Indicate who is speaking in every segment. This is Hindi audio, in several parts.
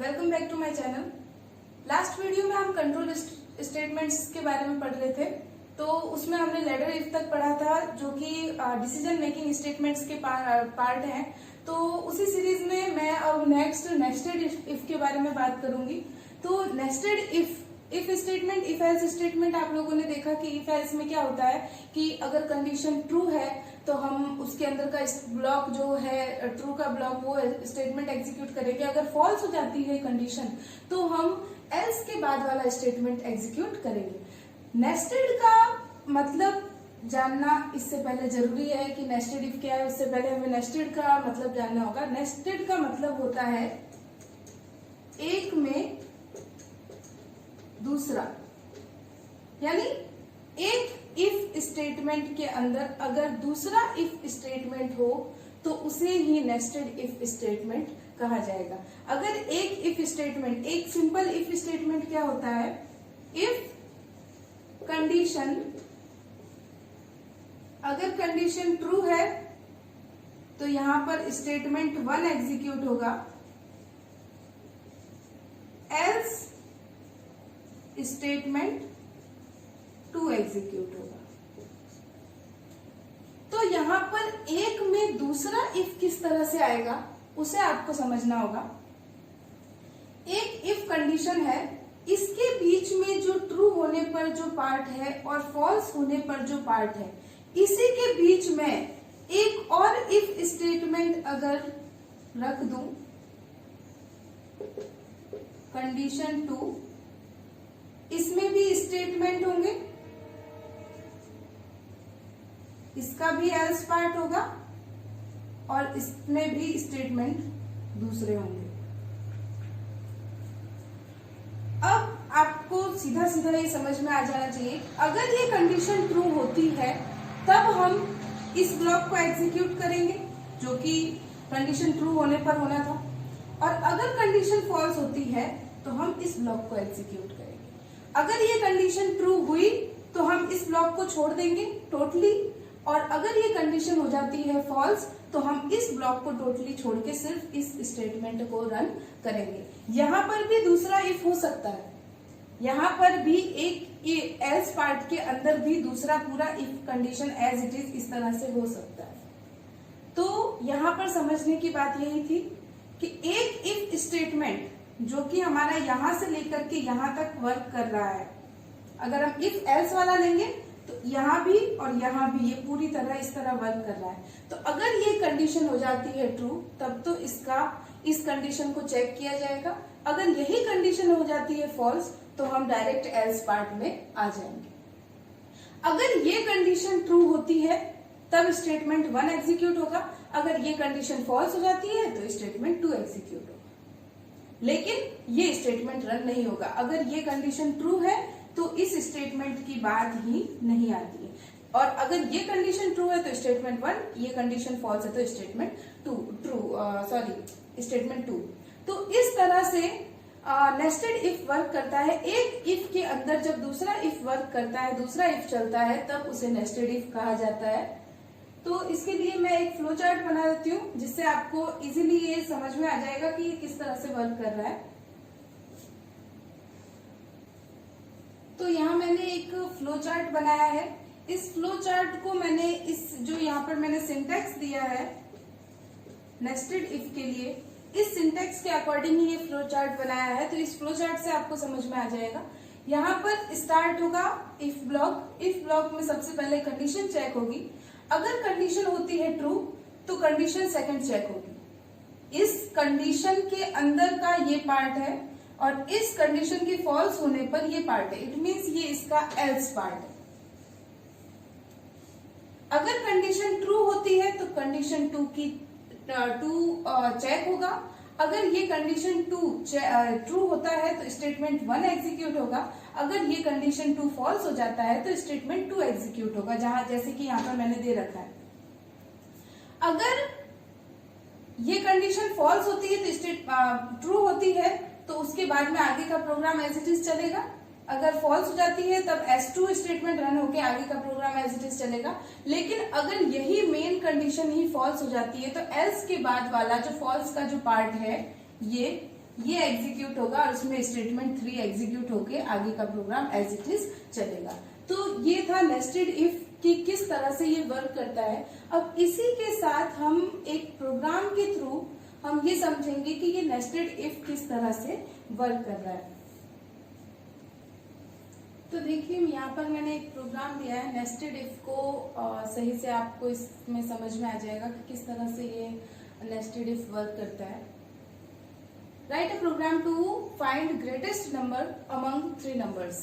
Speaker 1: Welcome back to my channel. Last video में हम कंट्रोल स्टेटमेंट्स के बारे में पढ़ रहे थे, तो उसमें हमने लेटर इफ तक पढ़ा था, जो कि डिसीजन मेकिंग स्टेटमेंट्स के पार्ट हैं। तो उसी सीरीज में मैं अब नेस्टेड इफ के बारे में बात करूंगी। तो nested if statement, if else statement आप लोगों ने देखा कि इफ एल्स में क्या होता है कि अगर कंडीशन ट्रू है तो हम उसके अंदर का ब्लॉक जो है ट्रू का ब्लॉक वो स्टेटमेंट एग्जीक्यूट करेंगे। अगर फॉल्स हो जाती है कंडीशन तो हम एल्स के बाद वाला स्टेटमेंट एग्जीक्यूट करेंगे। नेस्टेड का मतलब जानना इससे पहले जरूरी है कि नेस्टेड इफ क्या है। उससे पहले हमें नेस्टेड का मतलब जानना होगा। नेस्टेड का मतलब होता है एक में दूसरा, यानी एक इफ स्टेटमेंट के अंदर अगर दूसरा इफ स्टेटमेंट हो तो उसे ही नेस्टेड इफ स्टेटमेंट कहा जाएगा। अगर एक इफ स्टेटमेंट, एक सिंपल इफ स्टेटमेंट क्या होता है, इफ कंडीशन, अगर कंडीशन ट्रू है तो यहां पर स्टेटमेंट 1 एग्जीक्यूट होगा, एल्स स्टेटमेंट 2 एग्जीक्यूट होगा। तो यहां पर एक में दूसरा इफ किस तरह से आएगा उसे आपको समझना होगा। एक इफ कंडीशन है, इसके बीच में जो ट्रू होने पर जो पार्ट है और फॉल्स होने पर जो पार्ट है, इसी के बीच में एक और इफ स्टेटमेंट अगर रख दूं, कंडीशन 2, इसमें भी स्टेटमेंट होंगे, इसका भी एल्स पार्ट होगा और इसमें भी स्टेटमेंट दूसरे होंगे। अब आपको सीधा सीधा ये समझ में आ जाना चाहिए, अगर ये कंडीशन ट्रू होती है तब हम इस ब्लॉक को एग्जीक्यूट करेंगे जो कि कंडीशन ट्रू होने पर होना था, और अगर कंडीशन फॉल्स होती है तो हम इस ब्लॉक को एग्जीक्यूट करेंगे। अगर ये कंडीशन ट्रू हुई तो हम इस ब्लॉक को छोड़ देंगे टोटली, और अगर ये कंडीशन हो जाती है फॉल्स तो हम इस ब्लॉक को टोटली छोड़ के सिर्फ इस स्टेटमेंट को रन करेंगे। यहां पर भी दूसरा इफ हो सकता है, यहां पर भी एक एल्स पार्ट के अंदर भी दूसरा पूरा if condition as it is इस तरह से हो सकता है। तो यहां पर समझने की बात यही थी कि एक इफ स्टेटमेंट जो कि हमारा यहां से लेकर के यहां तक वर्क कर रहा है, अगर हम इफ एल्स वाला लेंगे तो यहां भी और यहां भी ये पूरी तरह इस तरह वर्क कर रहा है। तो अगर ये कंडीशन हो जाती है ट्रू तब तो इस कंडीशन को चेक किया जाएगा। अगर यही कंडीशन हो जाती है फॉल्स तो हम डायरेक्ट एल्स पार्ट में आ जाएंगे। अगर ये कंडीशन ट्रू होती है तब स्टेटमेंट 1 एग्जीक्यूट होगा, अगर ये कंडीशन फॉल्स हो जाती है तो स्टेटमेंट 2 एग्जीक्यूट होगा। लेकिन ये स्टेटमेंट रन नहीं होगा। अगर ये कंडीशन ट्रू है तो इस स्टेटमेंट की बात ही नहीं आती है, और अगर ये कंडीशन ट्रू है तो स्टेटमेंट 1, ये कंडीशन फॉल्स है तो स्टेटमेंट 2। तो इस तरह से नेस्टेड इफ वर्क करता है। एक इफ के अंदर जब दूसरा इफ वर्क करता है, दूसरा इफ चलता है, तब उसे नेस्टेड इफ कहा जाता है। तो इसके लिए मैं एक फ्लो चार्ट बना देती हूँ जिससे आपको इजीली ये समझ में आ जाएगा कि ये किस तरह से वर्क कर रहा है। तो यहाँ मैंने एक फ्लो चार्ट बनाया है। इस फ्लो चार्ट को मैंने जो यहाँ पर मैंने सिंटैक्स दिया है नेस्टेड इफ के लिए, इस सिंटैक्स के अकॉर्डिंग ही ये फ्लो चार्ट बनाया है। तो इस फ्लो चार्ट से आपको समझ में आ जाएगा। यहाँ पर स्टार्ट होगा इफ ब्लॉक। इफ ब्लॉक में सबसे पहले कंडीशन चेक होगी। अगर कंडीशन होती है ट्रू तो कंडीशन सेकंड चेक होगी। इस कंडीशन के अंदर का ये पार्ट है और इस कंडीशन की फॉल्स होने पर ये पार्ट है। इट मीन्स ये इसका एल्स पार्ट है। अगर कंडीशन ट्रू होती है तो कंडीशन 2 चेक होगा। अगर ये कंडीशन 2 ट्रू होता है तो स्टेटमेंट 1 एग्जीक्यूट होगा। अगर ये कंडीशन 2 फॉल्स हो जाता है तो स्टेटमेंट 2 एग्जीक्यूट होगा, जहां जैसे कि यहाँ पर मैंने दे रखा है। अगर ये कंडीशन फॉल्स होती है तो ट्रू होती है तो उसके बाद में आगे का प्रोग्राम एज इट इज चलेगा। अगर फॉल्स हो जाती है तब S2 स्टेटमेंट रन होके आगे का प्रोग्राम एज इट इज चलेगा। लेकिन अगर यही मेन कंडीशन ही फॉल्स हो जाती है तो एल्स के बाद वाला जो फॉल्स का जो पार्ट है ये ये एग्जीक्यूट होगा और उसमें स्टेटमेंट 3 एग्जीक्यूट होके आगे का प्रोग्राम एज इट इज चलेगा। तो ये था नेस्टेड इफ कि किस तरह से ये वर्क करता है। अब इसी के साथ हम एक प्रोग्राम के थ्रू हम ये समझेंगे कि ये नेस्टेड इफ किस तरह से वर्क कर रहा है। तो देखिए यहाँ पर मैंने एक प्रोग्राम दिया है नेस्टेड इफ को सही से आपको इसमें समझ में आ जाएगा कि किस तरह से ये नेस्टेड इफ वर्क करता है। Write a program to find greatest number among 3 numbers.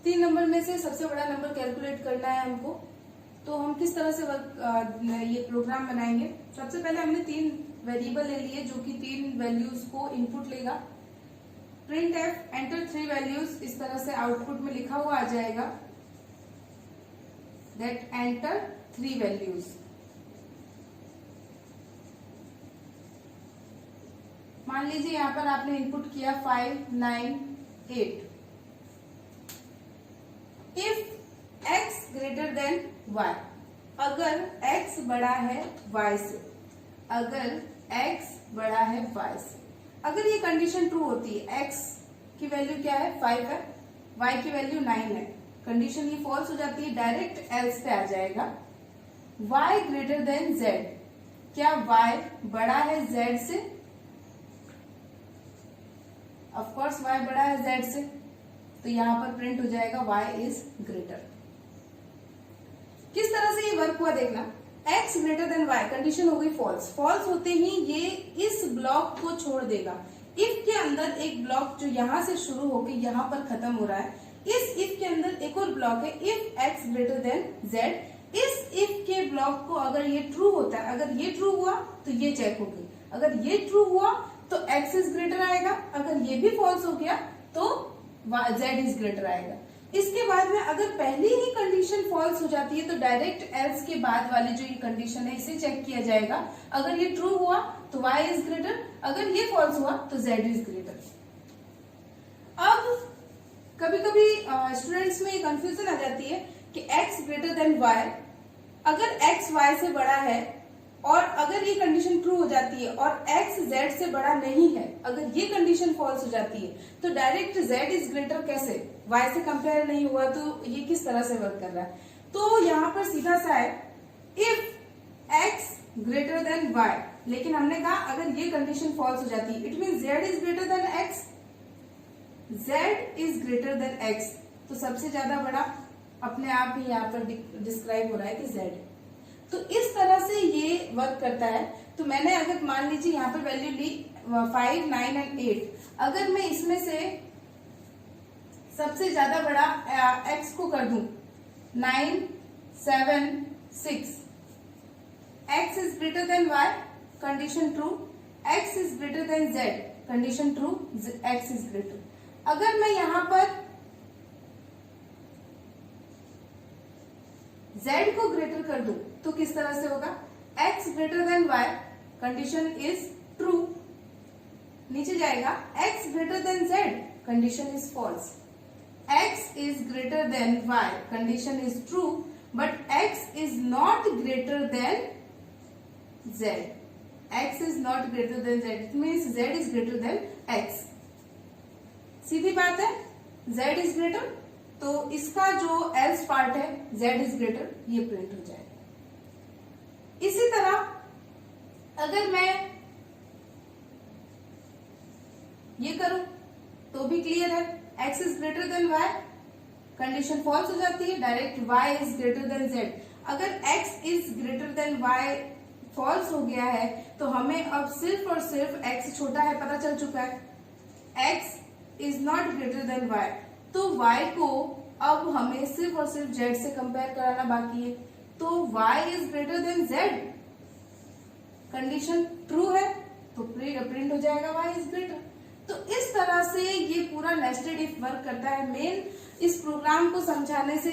Speaker 1: 3 number में से सबसे बड़ा नंबर कैलकुलेट करना है हमको। तो हम किस तरह से ये प्रोग्राम बनाएंगे। सबसे पहले हमने 3 वेरिएबल ले लिए जो कि 3 वैल्यूज को इनपुट लेगा। प्रिंट एफ एंटर 3 वैल्यूज, इस तरह से आउटपुट में लिखा हुआ आ जाएगा दैट एंटर 3 वैल्यूज। मान लीजिए यहाँ पर आपने इनपुट किया 5, 9, 8। If x greater than y, अगर x बड़ा है y से, अगर x बड़ा है y से, अगर ये कंडीशन ट्रू होती है, x की वैल्यू क्या है 5 है, y की वैल्यू 9 है, कंडीशन ये फॉल्स हो जाती है, डायरेक्ट एल्स पे आ जाएगा। y ग्रेटर देन z, क्या y बड़ा है z से? ऑफ कोर्स y बड़ा है z से, तो यहां पर प्रिंट हो जाएगा y इज ग्रेटर। किस तरह से ये वर्क हुआ देखना। x greater than y, condition हो गई फॉल्स। फॉल्स होते ही ये इस ब्लॉक को छोड़ देगा। इफ के अंदर एक ब्लॉक जो यहां से शुरू होकर यहां पर खत्म हो रहा है, इस इफ के अंदर एक और ब्लॉक है if x greater than z। इस इफ के ब्लॉक को अगर ये ट्रू होता है, अगर ये ट्रू हुआ तो ये चेक होगी, अगर ये ट्रू हुआ तो x इज ग्रेटर आएगा, अगर ये भी फॉल्स हो गया तो z इज ग्रेटर आएगा। इसके बाद में अगर पहली ही कंडीशन फॉल्स हो जाती है तो डायरेक्ट एल्स के बाद वाली जो ये कंडीशन है इसे चेक किया जाएगा। अगर ये ट्रू हुआ तो y इज ग्रेटर, अगर ये फॉल्स हुआ तो z इज ग्रेटर। अब कभी कभी स्टूडेंट्स में ये कंफ्यूजन आ जाती है कि x ग्रेटर देन y, अगर x y से बड़ा है और अगर ये कंडीशन ट्रू हो जाती है और x z से बड़ा नहीं है, अगर ये कंडीशन फॉल्स हो जाती है तो डायरेक्ट z इज ग्रेटर कैसे, y से कंपेयर नहीं हुआ तो ये किस तरह से वर्क कर रहा है। तो यहाँ पर सीधा सा है if x greater than y, लेकिन हमने कहा अगर ये कंडीशन फॉल्स हो जाती है it mean z is greater than x, z is greater than x, तो सबसे ज्यादा बड़ा अपने आप ही यहाँ पर डिस्क्राइब हो रहा है कि z। तो इस तरह से ये वर्क करता है। तो मैंने अगर मान लीजिए यहाँ पर वैल्यू ली 5, 9 एंड 8, अगर मैं इसमें से सबसे ज्यादा बड़ा x को कर दूं 9, 7, 6, x is greater than y, condition true, x is greater than z, condition true, x is greater. अगर मैं यहां पर z को ग्रेटर कर दूं तो किस तरह से होगा, x greater than y, condition is true, नीचे जाएगा x greater than z, condition is false, x is greater than y, condition is true, but x is not greater than z, x is not greater than z, it means z is greater than x। सीधी बात है, z इज ग्रेटर, तो इसका जो एल्स पार्ट है z इज ग्रेटर, ये प्रिंट हो जाएगा। इसी तरह अगर मैं ये करूं तो भी क्लियर है, x is greater than y, condition false हो जाती है, direct y is greater than z। अगर x is greater than y false हो गया है तो हमें अब सिर्फ और सिर्फ x छोटा है पता चल चुका है, x is not greater than y, तो y को अब हमें सिर्फ और सिर्फ z से कंपेयर कराना बाकी है। तो y is greater than z, condition true है तो प्रिंट हो जाएगा y इज ग्रेटर। तो इस तरह से ये पूरा नेस्टेड इफ वर्क करता है। मेन इस प्रोग्राम को समझाने से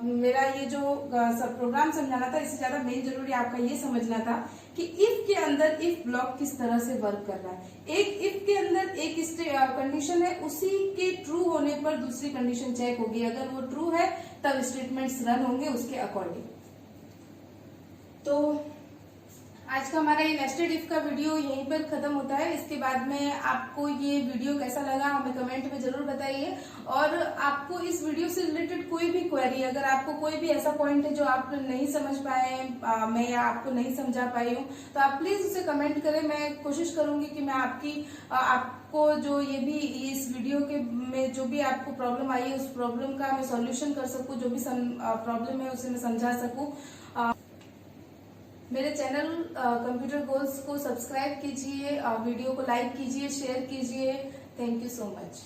Speaker 1: मेरा ये जो सब प्रोग्राम समझाना था, इससे ज्यादा मेन जरूरी आपका ये समझना था कि इफ के अंदर इफ ब्लॉक किस तरह से वर्क कर रहा है। एक इफ के अंदर एक कंडीशन है, उसी के ट्रू होने पर दूसरी कंडीशन चेक होगी, अगर वो ट्रू है तब स्टेटमेंट्स रन होंगे उसके अकॉर्डिंग। तो आज का हमारा ये नेस्टेड इफ का वीडियो यहीं पर खत्म होता है। इसके बाद में आपको ये वीडियो कैसा लगा हमें कमेंट में जरूर बताइए। और आपको इस वीडियो से रिलेटेड कोई भी क्वेरी, अगर आपको कोई भी ऐसा पॉइंट है जो आप नहीं समझ पाए मैं या आपको नहीं समझा पाई हूँ, तो आप प्लीज उसे कमेंट करें। मैं कोशिश करूंगी कि मैं आपको जो ये भी इस वीडियो के में जो भी आपको प्रॉब्लम आई है उस प्रॉब्लम का मैं सॉल्यूशन कर सकूं, जो भी प्रॉब्लम है उसे मैं समझा सकूं। मेरे चैनल कंप्यूटर गोल्स को सब्सक्राइब कीजिए, वीडियो को लाइक कीजिए, शेयर कीजिए। Thank you so much.